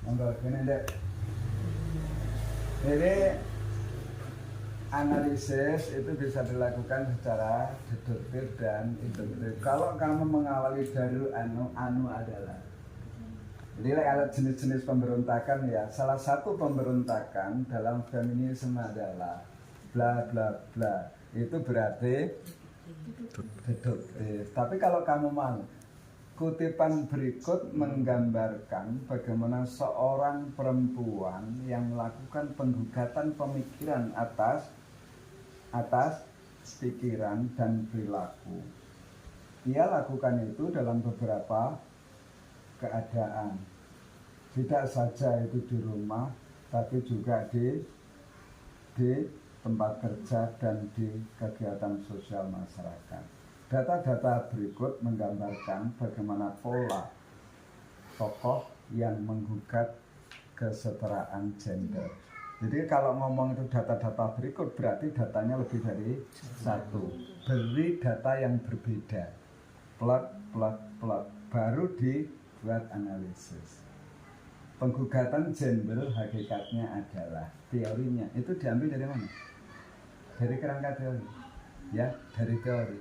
Monggo kene Ndek. Jadi analisis itu bisa dilakukan secara deduktif dan induktif. Kalau kamu mengawali dari anu adalah. Jadi kalau jenis-jenis pemberontakan ya, salah satu pemberontakan dalam feminisme adalah bla bla bla. Itu berarti deduktif. Tapi kalau kamu mau, kutipan berikut menggambarkan bagaimana seorang perempuan yang melakukan penggugatan pemikiran atas pikiran dan perilaku. Ia lakukan itu dalam beberapa keadaan. Tidak saja itu di rumah, tapi juga di tempat kerja dan di kegiatan sosial masyarakat. Data-data berikut menggambarkan bagaimana pola tokoh yang menggugat kesetaraan gender. Jadi kalau ngomong itu data-data berikut berarti datanya lebih dari satu. Beri data yang berbeda. Plot, baru dibuat analisis. Penggugatan gender hakikatnya adalah teorinya. Itu diambil dari mana? Dari kerangka teori. Ya, dari teori.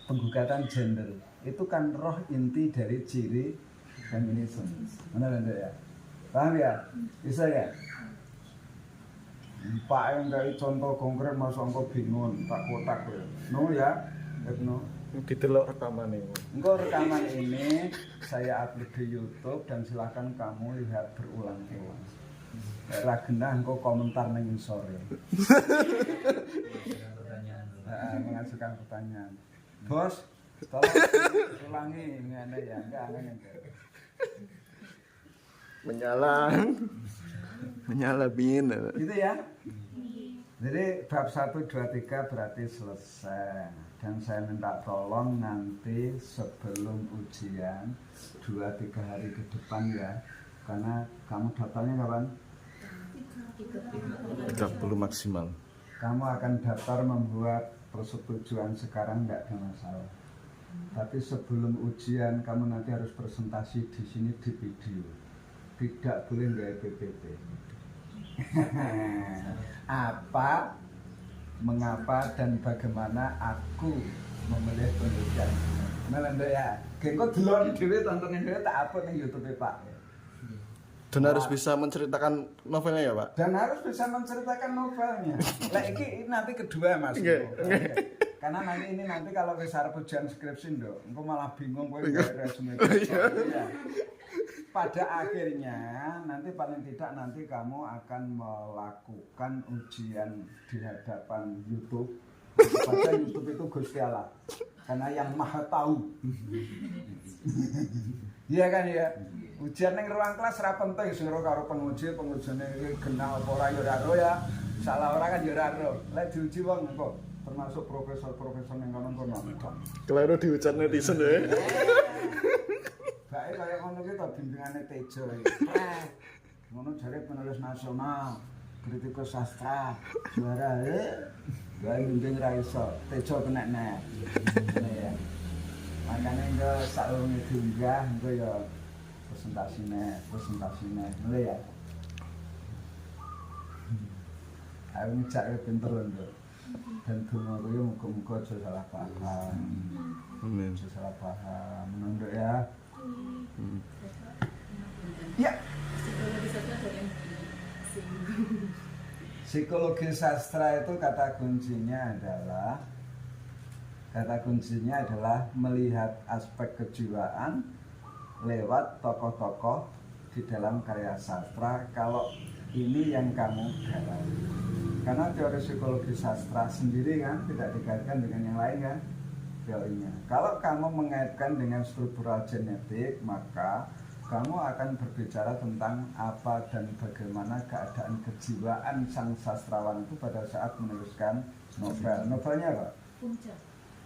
Penggugatan gender itu kan roh inti dari ciri feminisme. Benar ya? Paham ya? Bisa ya? Pak yang dari contoh konkret masuk engkau bingung, tak kotak ya. No ya, no. Ditelok rekaman ini. Engkau rekaman ini saya upload di YouTube dan silahkan kamu lihat berulang-ulang. Ragenah engkau komentar nang sore. Mengajukan pertanyaan. Bos, tolong ulangi ngene ya, enggak. Menyala bingin. Gitu ya. Jadi bab 1 2 3 berarti selesai. Dan saya minta tolong nanti sebelum ujian 2-3 hari ke depan ya. Karena kamu daftarnya kapan? 30 maksimal. Kamu akan daftar membuat persetujuan sekarang enggak ada masalah. Tapi sebelum ujian kamu nanti harus presentasi di sini di video. Tidak boleh nggak PPT. Apa, mengapa dan bagaimana aku memilih penelitian. Melanda ya. Kengko delon dhewe tontonin dhewe tak upload ning YouTube Pak. Dan harus bisa menceritakan novelnya ya Pak? Dan harus bisa menceritakan novelnya. Lah iki nanti kedua Mas. Karena nanti kalau wis arep ujian skripsi nduk, engko malah bingung kowe gawe resume. Iya. Pada akhirnya nanti paling tidak nanti kamu akan melakukan ujian di hadapan YouTube. Baca YouTube itu Gusti Allah. Karena yang Maha Tahu. Iya kan ya? Ujian ning ruang kelas ora penting sing karo pengujine iki genah apa ora ya ora ro ya. Salah ora kan ya ora ro. Lek diuji wong kok termasuk profesor-profesor yang kono-kono. Keliru diucat netizen ya. Bae kaya ngono ki to bimbingane Tejo iki. Ngono jare penulis nasional, kritikus sastra, juara bae bimbing ra iso. Tejo kena nek. Ngene ya. Makane engko saurunge diunggah engko ya presentasinya. Mulai ya. Aku ngejak pinter lho. Dan donga kuwi muga-muga aja salah paham. Amin. Aja salah paham. Menunduk ya. Ya. Psikologi sastra itu kata kuncinya adalah melihat aspek kejiwaan lewat tokoh-tokoh di dalam karya sastra. Kalau ini yang kamu gali. Karena teori psikologi sastra sendiri kan tidak dikaitkan dengan yang lain kan teorinya. Kalau kamu mengaitkan dengan struktural genetik, maka kamu akan berbicara tentang apa dan bagaimana keadaan kejiwaan sang sastrawan itu pada saat menuliskan novel. Novelnya apa?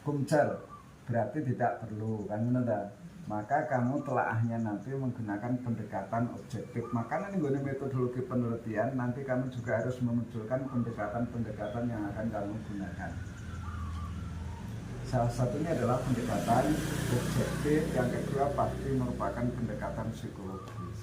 Kumcer. Berarti tidak perlu kan benar. Maka kamu telaahnya nanti menggunakan pendekatan objektif. Maka nanti guna metodologi penelitian nanti kamu juga harus memunculkan pendekatan-pendekatan yang akan kamu gunakan. Salah satunya adalah pendekatan objektif, yang kedua pasti merupakan pendekatan psikologis.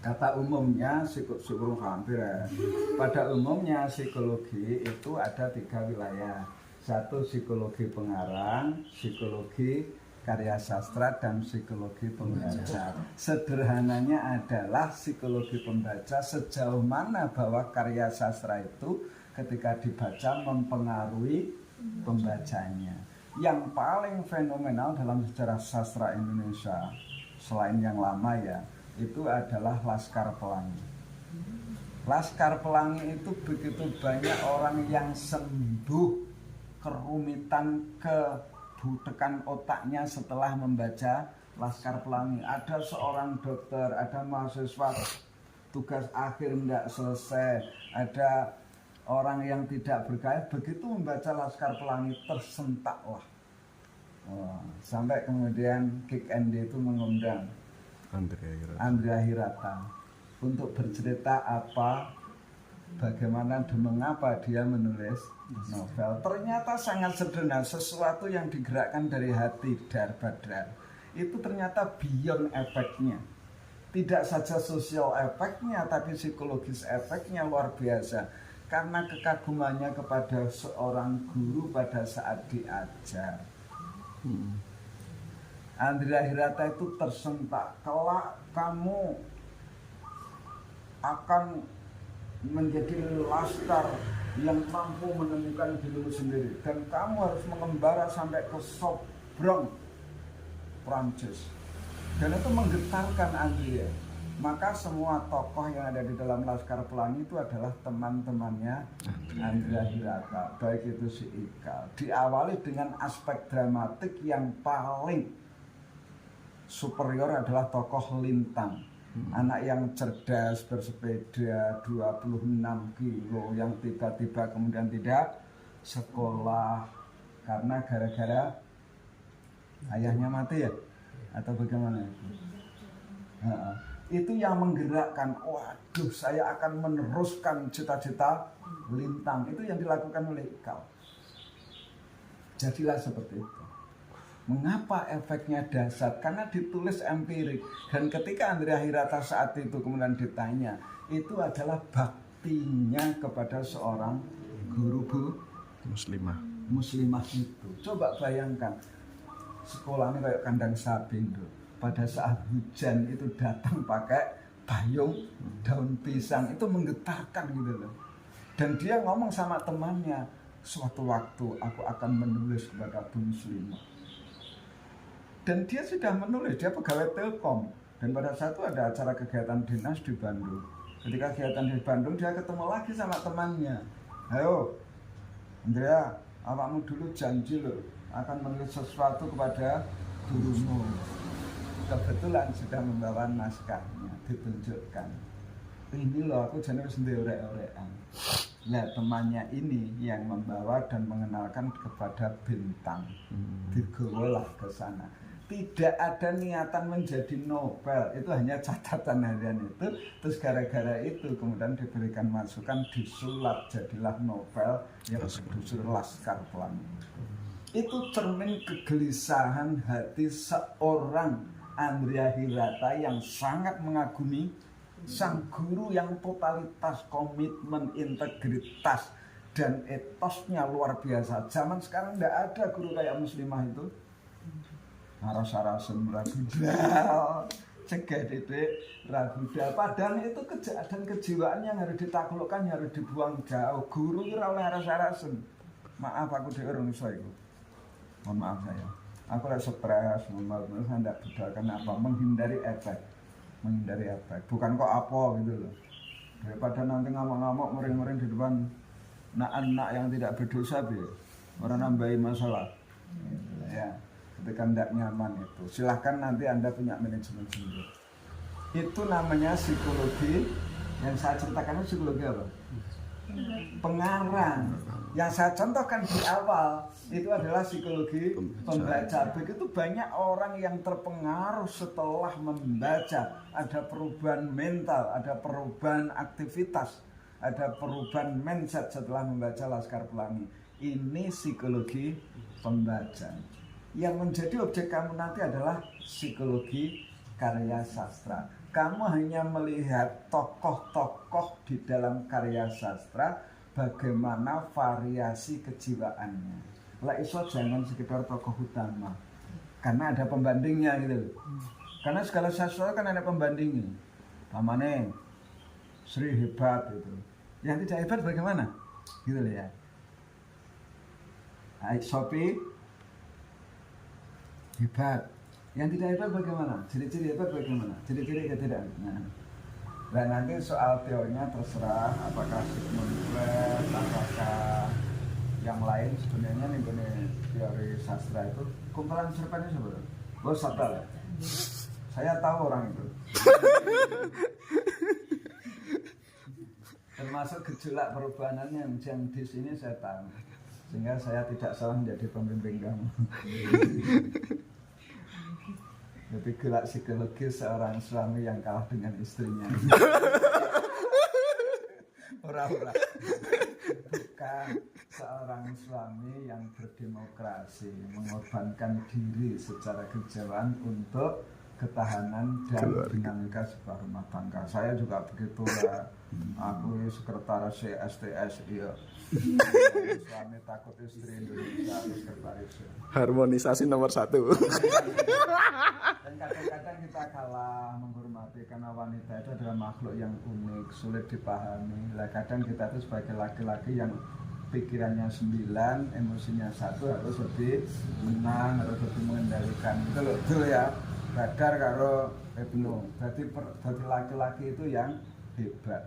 Kata umumnya syukur hampir ya. Pada umumnya psikologi itu ada 3 wilayah. Satu psikologi pengarang, psikologi karya sastra, dan psikologi pembaca. Sederhananya adalah psikologi pembaca sejauh mana bahwa karya sastra itu ketika dibaca mempengaruhi pembacanya. Yang paling fenomenal dalam sejarah sastra Indonesia selain yang lama ya, itu adalah Laskar Pelangi. Laskar Pelangi itu begitu banyak orang yang sembuh kerumitan kebutekan otaknya setelah membaca Laskar Pelangi. Ada seorang dokter, ada mahasiswa tugas akhir tidak selesai, ada orang yang tidak bergaya, begitu membaca Laskar Pelangi tersentaklah. Sampai kemudian Kick Andy itu mengundang Andrea Hirata untuk bercerita bagaimana dan mengapa dia menulis novel. Ternyata sangat sederhana, sesuatu yang digerakkan dari hati dar badar. Itu ternyata beyond efeknya. Tidak saja sosial efeknya, tapi psikologis efeknya luar biasa. Karena kekagumannya kepada seorang guru pada saat diajar. Andrea Hirata itu tersentak, kelak kamu akan menjadi laskar yang mampu menemukan dirimu sendiri, dan kamu harus mengembara sampai ke Sobrang, Prancis. Dan itu menggetarkan Andrea. Maka semua tokoh yang ada di dalam Laskar Pelangi itu adalah teman-temannya Andrea Hirata, baik itu si Ikal. Diawali dengan aspek dramatik yang paling superior adalah tokoh Lintang, anak yang cerdas, bersepeda 26 kilo, yang tiba-tiba kemudian tidak sekolah karena gara-gara ayahnya mati ya, atau bagaimana itu? Itu yang menggerakkan, waduh saya akan meneruskan cita-cita Lintang. Itu yang dilakukan oleh Ikal. Jadilah seperti itu. Mengapa efeknya dahsyat? Karena ditulis empirik. Dan ketika Andrea Hirata saat itu kemudian ditanya, itu adalah baktinya kepada seorang guru muslimah itu. Coba bayangkan, sekolahnya kayak kandang sapi itu. Pada saat hujan itu datang pakai payung daun pisang, itu menggetarkan gitu loh. Dan dia ngomong sama temannya, suatu waktu aku akan menulis kepada Bu Muslimah. Dan dia sudah menulis, dia pegawai Telkom. Dan pada saat itu ada acara kegiatan dinas di Bandung. Ketika kegiatan di Bandung, dia ketemu lagi sama temannya. Ayo Andrea, awakmu dulu janji loh akan menulis sesuatu kepada gurumu. Kebetulan sudah membawa naskahnya, ditunjukkan. Ini loh aku jadi sendiri orek-orekan. Nah temannya ini yang membawa dan mengenalkan kepada Bintang. Digawalah ke sana. Tidak ada niatan menjadi novel, itu hanya catatan harian itu. Terus gara-gara itu kemudian diberikan masukan, disulap jadilah novel yang berjudul Laskar Pelangi. Itu cermin kegelisahan hati seorang Andrea Hirata yang sangat mengagumi sang guru yang totalitas, komitmen, integritas, dan etosnya luar biasa. Zaman sekarang tidak ada guru kayak Muslimah itu. Aras-arasen ragudal, cegah didik ragudal. Padahal itu dan kejiwaan yang harus ditaklukkan, yang harus dibuang jauh. Guru itu oleh aras-arasen. Maaf aku diurung itu. Mohon maaf saya. Aku rasa stres, saya tidak budalkan apa, menghindari efek. Bukan kok apa gitu loh. Daripada nanti ngamuk-ngamuk, mering-mering di depan anak-anak yang tidak berdosa, orang nambahin masalah. Ya, ketika tidak nyaman itu, silahkan nanti Anda punya manajemen sendiri. Itu namanya psikologi. Yang saya ceritakan itu psikologi apa? Pengarang. Yang saya contohkan di awal itu adalah psikologi pembaca. Begitu banyak orang yang terpengaruh setelah membaca. Ada perubahan mental, ada perubahan aktivitas, ada perubahan mindset setelah membaca Laskar Pelangi. Ini psikologi pembaca. Yang menjadi objek kamu nanti adalah psikologi karya sastra. Kamu hanya melihat tokoh-tokoh di dalam karya sastra, bagaimana variasi kejiwaannya. Lah iso jangan sekedar tokoh utama, karena ada pembandingnya gitu. Karena segala sastra kan ada pembandingnya. Pamane Sri hebat gitu. Yang tidak hebat bagaimana? Gitu loh ya. Sophie hebat. Yang tidak hebat bagaimana? Ciri-ciri hebat bagaimana? Ciri-ciri ketidak. Nah nanti soal teorinya terserah apakah Sigmund Freud, apakah yang lain. Sebenarnya nih teori sastra itu kumpulan cerpennya sebenarnya. Lo sadar ya? Saya tahu orang itu. Termasuk gejolak perubahannya yang di sini saya tahu. Sehingga saya tidak salah menjadi pembimbing kamu. Lebih gelak psikologis seorang suami yang kalah dengan istrinya. Ora-ora. Bukan seorang suami yang berdemokrasi, mengorbankan diri secara kejauhan untuk ketahanan dan dinamika sebuah rumah tangga. Saya juga begitu ya. Aku sekretaris STS iya. Suami takut istri Indonesia sekretaris. Harmonisasi nomor 1. Dan kadang-kadang kita kalah menghormati karena wanita itu adalah makhluk yang unik, sulit dipahami. Lah kadang kita itu sebagai laki-laki yang pikirannya 9, emosinya 1 harus lebih menang, harus lebih mengendalikan. Betul ya. Badar karo Ibnu. Jadi laki-laki itu yang hebat.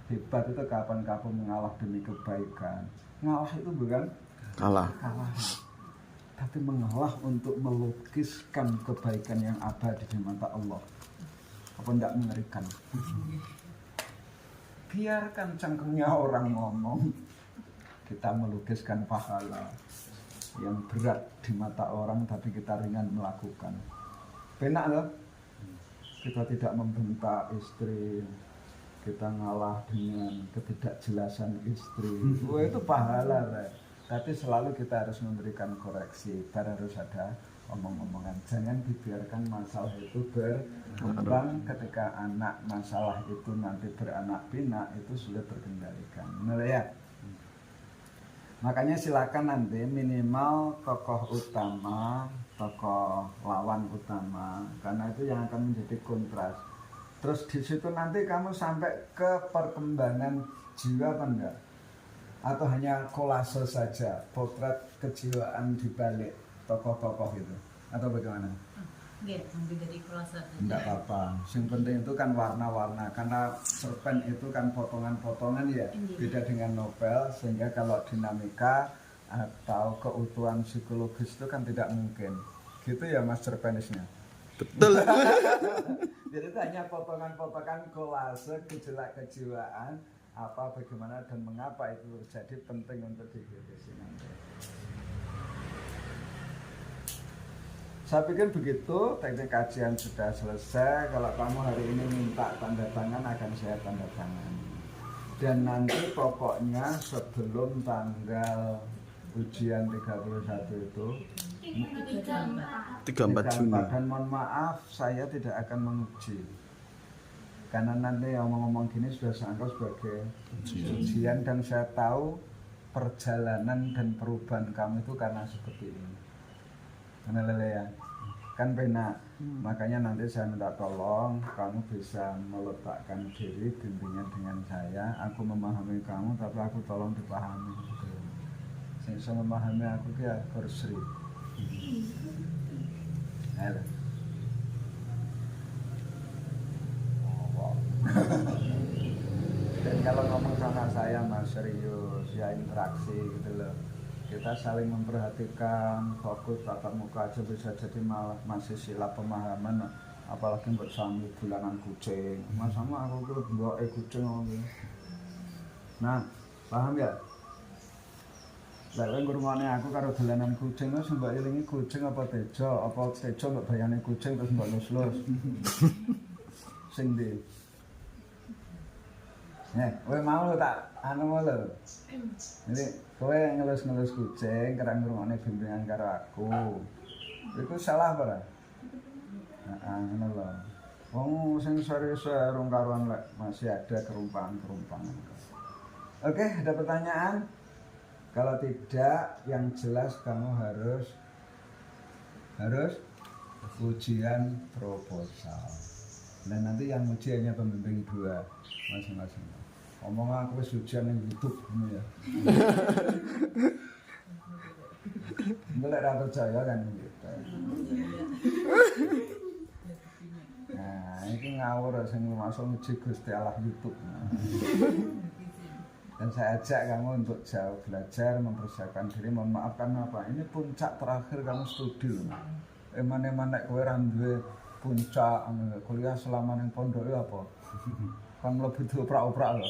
Hebat itu kapan kamu mengalah demi kebaikan. Ngalah itu bukan kalah, tapi mengalah untuk melukiskan kebaikan yang abadi di mata Allah. Apa tidak mengerikan? Biarkan cangkengnya orang ngomong, kita melukiskan pahala yang berat di mata orang, tapi kita ringan melakukan. Penak loh, kita tidak membentak istri, kita ngalah dengan ketidakjelasan istri. Wah itu pahala lah. Tapi selalu kita harus memberikan koreksi. Harus ada omong-omongan. Jangan dibiarkan masalah itu berkembang. Ketika anak masalah itu nanti beranak pinak, itu sulit terkendalikan. Benar ya? Makanya silakan nanti minimal tokoh utama, tokoh lawan utama, karena itu yang akan menjadi kontras. Terus di situ nanti kamu sampai ke perkembangan jiwa apa enggak? Atau hanya kolase saja, potret kejiwaan di balik tokoh-tokoh itu, atau bagaimana? Enggak, sampai dari kolase. Enggak apa-apa. Yang penting itu kan warna-warna, karena cerpen itu kan potongan-potongan ya, beda dengan novel, sehingga kalau dinamika atau keutuhan psikologis itu kan tidak mungkin. Gitu ya Mas cerpenisnya. Betul. Jadi itu hanya potongan-potongan kolase gejolak kejiwaan apa bagaimana dan mengapa itu jadi penting untuk dikritisi nanti. Saya pikir begitu, teknik kajian sudah selesai. Kalau kamu hari ini minta tanda tangan akan saya tanda tangan. Dan nanti pokoknya sebelum tanggal ujian 31 itu 34 Juni. Dan mohon maaf saya tidak akan menguji. Karena nanti yang ngomong gini sudah saya anggap sebagai ujian dan saya tahu perjalanan dan perubahan kamu itu karena seperti ini. Karena lele ya, kan benar. Makanya nanti saya minta tolong kamu bisa meletakkan diri bimbingan dengan saya. Aku memahami kamu, tapi aku tolong dipahami. Saya bisa memahami aku ya Korsri. Halo. Dan kalau ngomong sama saya mas serius ya interaksi gitu loh, kita saling memperhatikan, fokus tatap muka aja bisa jadi malah masih sila pemahaman, apalagi buat sami bulanan kucing mas sama aku tuh bawa kucing gitu. Nah paham ya? Lalu ngurungane aku karo dolanan kucing terus mbak ilingi kucing apa tejo mbak bayane kucing terus mbak lus-lus sing di kowe mau lo tak anu lo. Jadi kowe ngelus-ngelus kucing karena ngrungokne bimbingan karo aku. Itu salah apa ora? Heeh, ngono lho. Oh, sing serius rong karuan lek masih ada kerumpahan-kerumpangan. Oke, ada pertanyaan? Kalau tidak, yang jelas kamu harus ujian proposal. Dan nanti yang ujiannya pembimbing 2 masing-masing. Ngomong aku wis ujian yang YouTube ini ya. Enggak ada percaya kan gitu. Nah, ini ngawur sing masuk uji Gusti Allah YouTube. Dan saya ajak kamu untuk jauh belajar, mempersiapkan diri. Mohon maaf karena apa? Ini puncak terakhir kamu studi loh. Eman-eman nek kowe ra duwe puncak kuliah selama ning pondok ya apa? Kan mlebu oprak-oprak lho.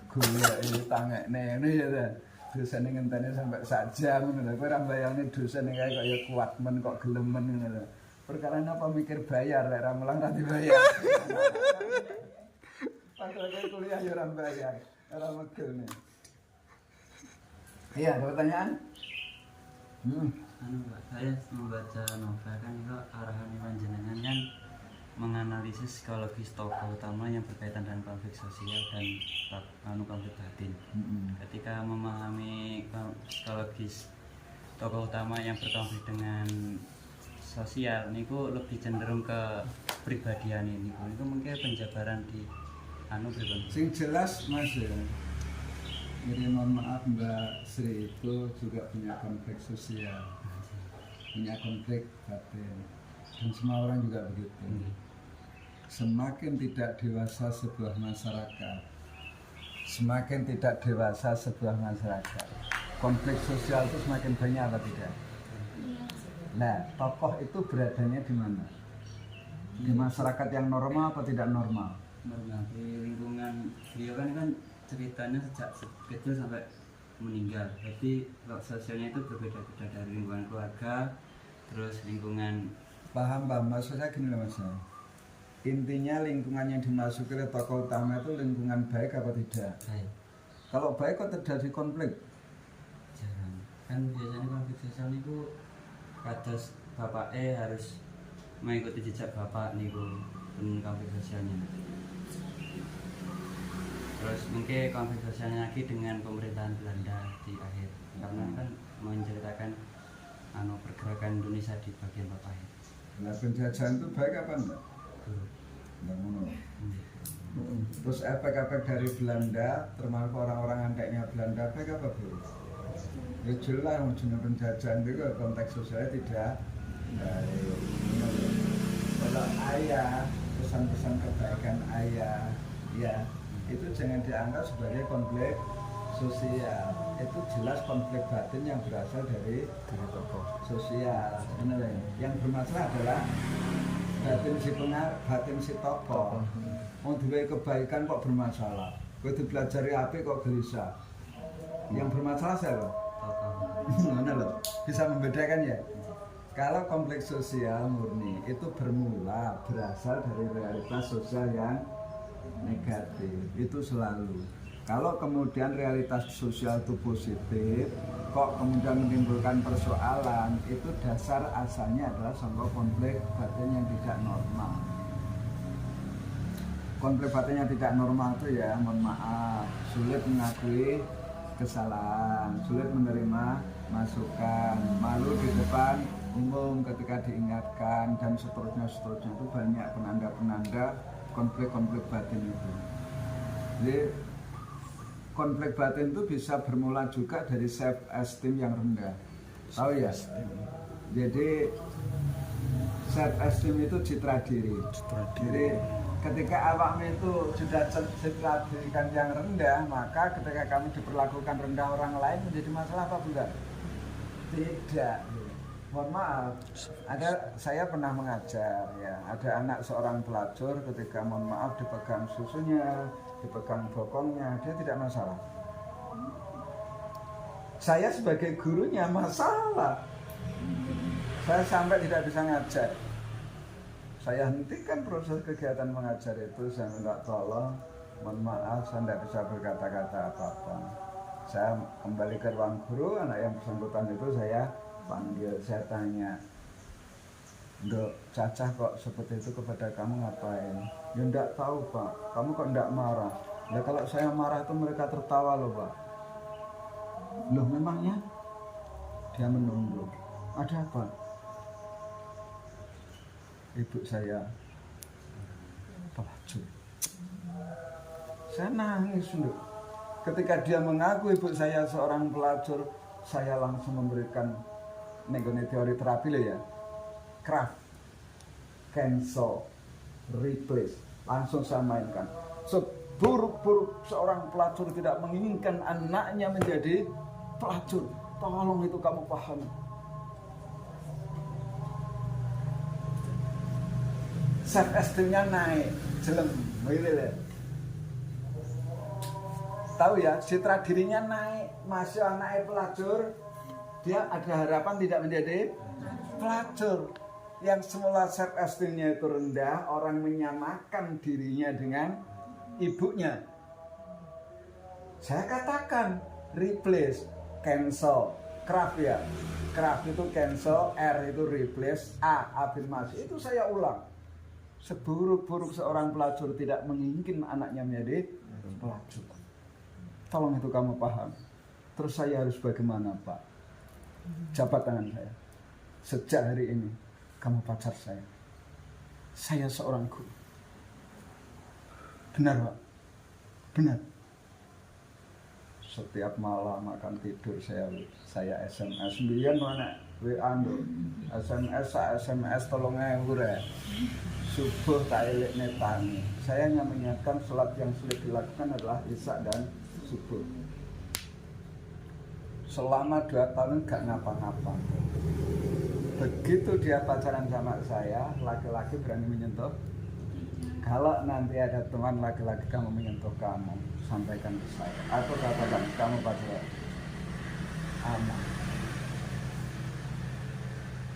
Kuliah iki tangekne ngene ya ta. Dosane ngenteni sampai sak jam ngono lho. Kowe ra mbayangne dosane kae kok ya kuat men kok gelemen ngono lho. Perkara apa mikir bayar lek ra mulang ra dibayar. Padahal kuliah ya ra bayar. Ora megel nih. Iya, ada pertanyaan? Pak, saya membaca novel kan itu arahan panjenengan kan menganalisis psikologis tokoh utama yang berkaitan dengan konflik sosial dan konflik batin. Ketika memahami psikologis tokoh utama yang berkonflik dengan sosial, niku lebih cenderung ke pribadian ini. Itu mungkin penjabaran di pribadi. Sing jelas Mas ya. Jadi mohon maaf Mbak Sri itu juga punya konflik sosial, punya konflik batin, dan semua orang juga begitu. Semakin tidak dewasa sebuah masyarakat, semakin tidak dewasa sebuah masyarakat, konflik sosial itu semakin banyak apa tidak? Nah, tokoh itu beradanya di mana? Di masyarakat yang normal apa tidak normal? Normal. Di lingkungan beliau kan ceritanya sejak kecil sampai meninggal. Jadi sosialnya itu berbeda-beda dari lingkungan keluarga, terus lingkungan. Paham, maksudnya gini loh Mas. Intinya lingkungan yang dimasuki oleh tokoh utama itu lingkungan baik apa tidak? Baik. Kalau baik kok terjadi konflik? Jarang. Kan biasanya konflik sosial itu kados bapak harus mengikuti jejak bapak niku pun konflik sosialnya. Terus mungkin konflik sosialnya lagi dengan pemerintahan Belanda di akhir, karena kan menceritakan pergerakan Indonesia di bagian bapak. Nah, penjajahan itu baik apa enggak? Enggak. Terus efek-efek dari Belanda, termasuk orang-orang anteknya Belanda, baik apa buruk? Ya jelas, ujungnya penjajahan itu konteks sosialnya tidak baik. Kalau ayah, pesan-pesan kebaikan ayah, ya itu jangan dianggap sebagai konflik sosial. Itu jelas konflik batin yang berasal dari tokoh sosial. Yang bermasalah adalah batin si tokoh. Mau duwe kebaikan kok bermasalah. Kowe dipelajari apik kok gelisah. Yang bermasalah siapa? Mana loh? Bisa membedakan ya? Kalau konflik sosial murni itu berasal dari realitas sosial yang negatif, itu selalu. Kalau kemudian realitas sosial itu positif, kok kemudian menimbulkan persoalan, itu dasar asalnya adalah sebuah konflik batin yang tidak normal. Konflik batin yang tidak normal itu ya, mohon maaf, sulit mengakui kesalahan, sulit menerima masukan, malu di depan umum ketika diingatkan, dan seterusnya itu banyak penanda-penanda konflik-konflik batin itu. Jadi konflik batin itu bisa bermula juga dari self esteem yang rendah. Tahu ya? Jadi self esteem itu citra diri. Jadi ketika awakmu itu sudah citra diri yang rendah, maka ketika kamu diperlakukan rendah orang lain menjadi masalah apa enggak? Tidak. Mohon maaf, saya pernah mengajar ya, ada anak seorang pelacur ketika mohon maaf dipegang susunya, dipegang bokongnya, dia tidak masalah. Saya sebagai gurunya masalah. Saya sampai tidak bisa ngajar. Saya hentikan proses kegiatan mengajar itu, saya minta tolong, mohon maaf saya tidak bisa berkata-kata apa-apa. Saya kembali ke ruang guru, anak yang bersangkutan itu saya panggil, saya tanya, Ndok, Cacah kok seperti itu kepada kamu ngapain? Ya enggak tahu Pak, kamu kok enggak marah? Ya kalau saya marah itu mereka tertawa loh Pak. Loh memangnya? Dia menunduk. Ada apa? Ibu saya pelacur. Saya nangis Nduk. Ketika dia mengaku ibu saya seorang pelacur, saya langsung memberikan teori terapi loh ya. Craft, cancel, replace, langsung saya mainkan. Seburuk-buruk seorang pelacur tidak menginginkan anaknya menjadi pelacur. Tolong itu kamu paham. Self esteemnya naik, jelem, tahu ya, citra dirinya naik. Masih anaknya pelacur, dia ada harapan tidak menjadi pelacur. Yang semula self esteemnya itu rendah, orang menyamakan dirinya dengan ibunya. Saya katakan replace, cancel, craft ya. Craft itu cancel, R itu replace, A afirmasi. Itu saya ulang. Seburuk-buruk seorang pelacur tidak menginginkan anaknya menjadi pelacur. Tolong itu kamu paham. Terus saya harus bagaimana Pak? Jabat tangan saya. Sejak hari ini kamu pacar saya. Saya seorang guru. Benar Pak? Benar. Setiap malam makan tidur saya SMS. Biar mana WA SMS tolong ya. Subuh tak elek netani. Saya hanya mengingatkan sholat yang sulit dilakukan adalah isya dan subuh. Selama 2 tahun gak ngapa-ngapa. Begitu dia pacaran sama saya, laki-laki berani menyentuh. Kalau nanti ada teman laki-laki kamu menyentuh kamu, sampaikan ke saya. Atau katakan kamu pacaran aman.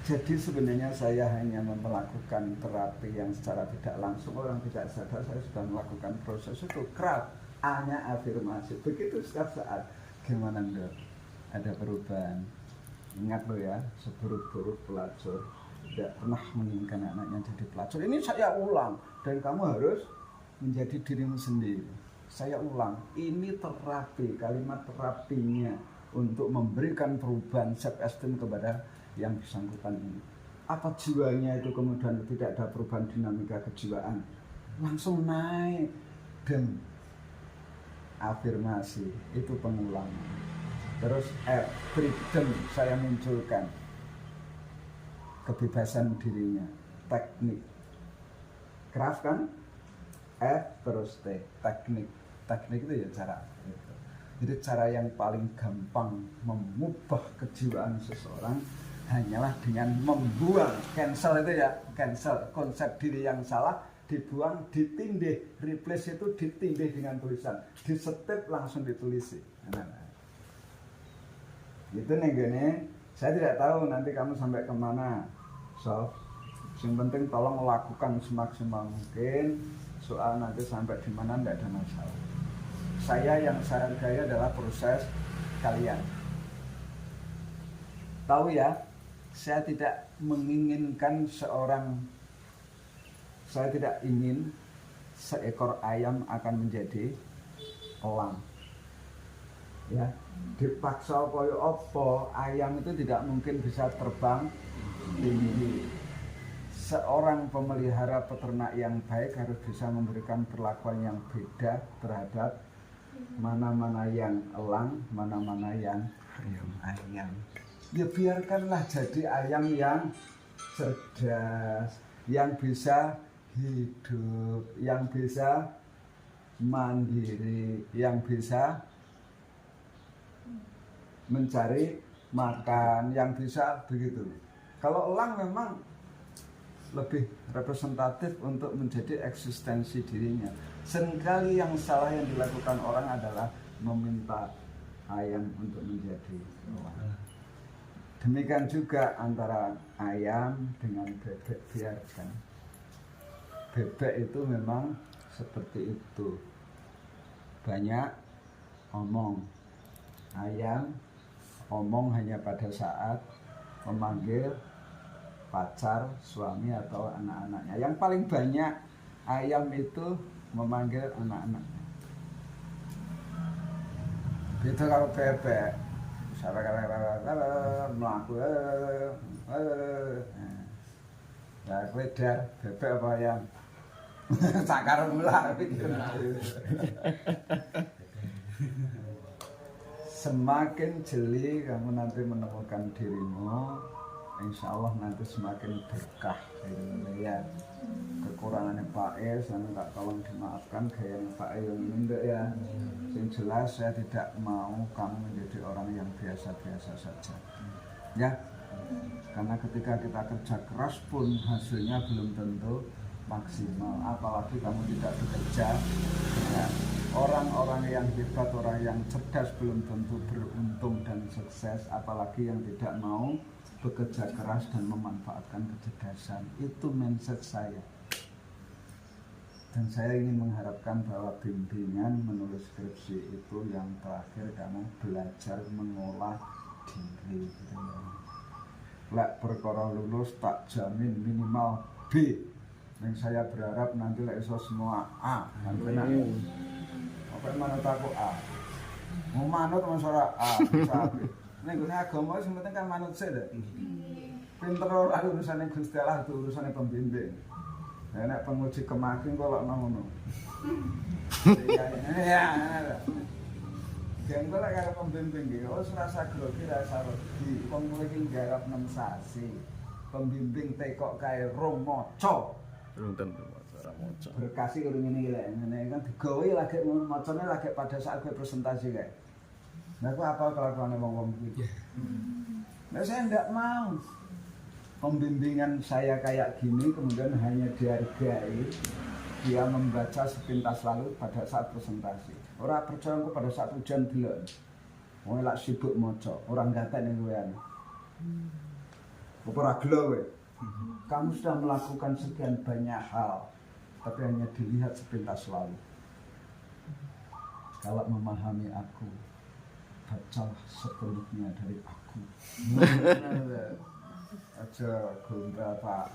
Jadi sebenarnya saya hanya melakukan terapi yang secara tidak langsung, orang tidak sadar saya sudah melakukan proses itu. Craft, A-nya afirmasi. Begitu setiap saat. Gimana Ndok? Ada perubahan. Ingat lo ya, seburuk-buruk pelacur tidak pernah menginginkan anaknya jadi pelacur. Ini saya ulang, dan kamu harus menjadi dirimu sendiri. Saya ulang, ini terapi, kalimat terapinya untuk memberikan perubahan self esteem kepada yang bersangkutan ini. Apa jiwanya itu kemudian tidak ada perubahan dinamika kejiwaan, langsung naik. Dan afirmasi itu pengulangan. Terus freedom saya munculkan, kebebasan dirinya. Teknik, craft kan, F terus T, teknik itu ya cara itu. Jadi cara yang paling gampang mengubah kejiwaan seseorang hanyalah dengan membuang, cancel itu ya, cancel konsep diri yang salah, dibuang, ditindih. Replace itu ditindih dengan tulisan, disetip langsung ditulis. Itu nih gini, saya tidak tahu nanti kamu sampai kemana. So, yang penting tolong lakukan semaksimal mungkin. Soal nanti sampai di mana tidak ada masalah. Saya yang saya hargai adalah proses kalian. Tahu ya, saya tidak menginginkan saya tidak ingin seekor ayam akan menjadi elang. Ya, dipaksa koyo opo, ayam itu tidak mungkin bisa terbang tinggi. Seorang pemelihara peternak yang baik harus bisa memberikan perlakuan yang beda terhadap mana-mana yang elang, mana-mana yang ayam. Ya biarkanlah jadi ayam yang cerdas, yang bisa hidup, yang bisa mandiri, yang bisa mencari makan, yang bisa begitu. Kalau elang memang lebih representatif untuk menjadi eksistensi dirinya. Seringkali yang salah yang dilakukan orang adalah meminta ayam untuk menjadi elang. Demikian juga antara ayam dengan bebek, biarkan. Bebek itu memang seperti itu. Banyak omong. Ayam omong hanya pada saat memanggil pacar, suami atau anak-anaknya. Yang paling banyak ayam itu memanggil anak-anaknya. Itu kalau bebek, sampai melaku, ya keledar, bebek apa ayam? Sakar mula. Semakin jeli kamu nanti menemukan dirimu, insya Allah nanti semakin berkah. Ya, kekurangannya Pak E, saya minta tolong dimaafkan gayanya Pak E yang ini ya. Yang jelas saya tidak mau kamu menjadi orang yang biasa-biasa saja. Ya, karena ketika kita kerja keras pun hasilnya belum tentu maksimal. Apalagi kamu tidak bekerja. Ya. Orang-orang yang hebat, orang yang cerdas belum tentu beruntung dan sukses, apalagi yang tidak mau bekerja keras dan memanfaatkan kecerdasan. Itu mindset saya. Dan saya ingin mengharapkan bahwa bimbingan menulis skripsi itu yang terakhir kamu belajar mengolah diri. Lek perkara lulus tak jamin minimal B. Yang saya berharap nanti lek iso semua A. Apa manut aku A. Mau manut masalah A. Nek gune agama sing penting kan manut sih deh. Pinter ora urusane Gusti Allah, itu urusane pembimbing. Nek penguji kemakin kok lak ngono. Ya. Jenggo lek karo pembimbing iki, oh rasa grogi rasa rugi. Wong mulai iki garap 6 sasi. Pembimbing tekok kae rong maca. Belum tentu ora maca. Berkasi kudu ngene iki lek ngene kan digawe lagi macane lagi pada saat gue presentasi kae. Nah, aku apa kelakuannya wong-wong iki? Nah, saya enggak mau. Pembimbingan saya kayak gini kemudian hanya dihargai dia membaca sepintas lalu pada saat presentasi. Orang percaya aku pada saat ujian delok. Wong lak sibuk maca, orang gaten ning kowe. Ora gelo kowe. Kamu sudah melakukan sekian banyak hal, tapi hanya dilihat sepintas lalu. Kalau memahami aku, bacalah sepenuhnya dari aku. Aja gombal Pak.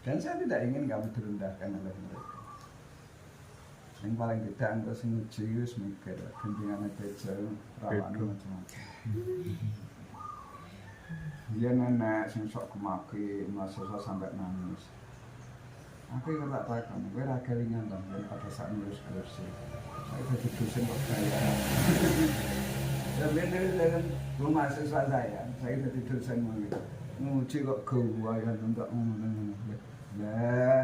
Dan saya tidak ingin kamu direndahkan oleh mereka. Yang paling tidak engkau sing ujius mikir, bimbingannya beja, rawane macam-macam. Dia nenek sing sok kemaki, mahasiswa sampai nangis. Aku yang tak takon, gue ra kelingan dong pada saat nulis skripsi. Saya jadi dosen kok saya. Sebenarnya belum mahasiswa saya jadi dosen gitu. Nguji kok gua kan untuk ngono. Nah,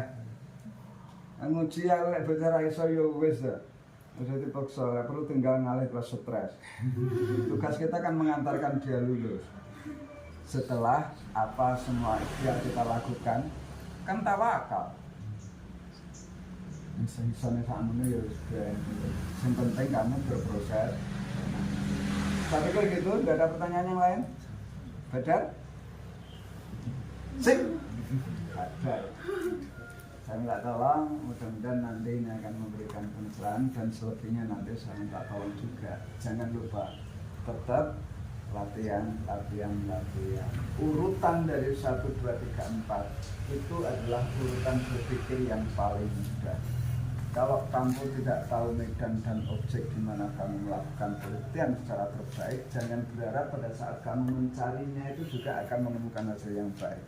nguji aku lek bicara iso yo wis. Wis dipaksa, perlu tinggal ngalih rasa stres. Tugas kita kan mengantarkan dia lulus. Setelah apa semua yang kita lakukan, kan tawakal. Misalnya sakmono ya wis yang penting kamu berproses. Tapi kalau gitu, nggak ada pertanyaan yang lain? Badar? Sip! Badar. Saya minta tolong, mudah-mudahan nanti ini akan memberikan pencerahan dan selebihnya nanti saya minta tolong juga. Jangan lupa, tetap latihan. Urutan dari 1, 2, 3, 4 itu adalah urutan berpikir yang paling mudah. Kalau kamu tidak tahu medan dan objek di mana kamu melakukan penelitian secara terbaik, jangan berharap pada saat kamu mencarinya itu juga akan menemukan hasil yang baik.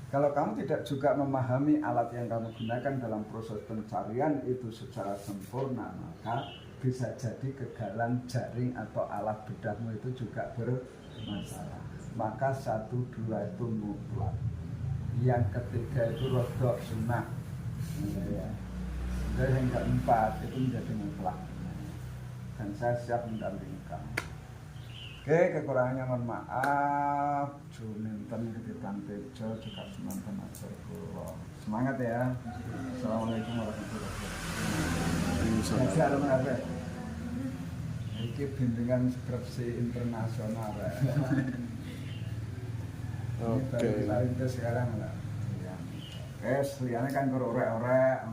Kalau kamu tidak juga memahami alat yang kamu gunakan dalam proses pencarian itu secara sempurna, maka bisa jadi kegalan jaring atau alat bedahmu itu juga bermasalah. Maka 1, 2 itu mutlak. Yang ketiga itu rodok sunnah. Ya. Dan yang keempat itu menjadi mutlak. Dan saya siap mendampingi kamu. Oke, kekurangannya mohon maaf. Juminten ketipan tejo juga semantan ajar kula. Semangat ya. Assalamualaikum warahmatullahi wabarakatuh. Saya harus ini bimbingan skripsi internasional. Ini baru kita sekarang lah. Liane kan orek-orek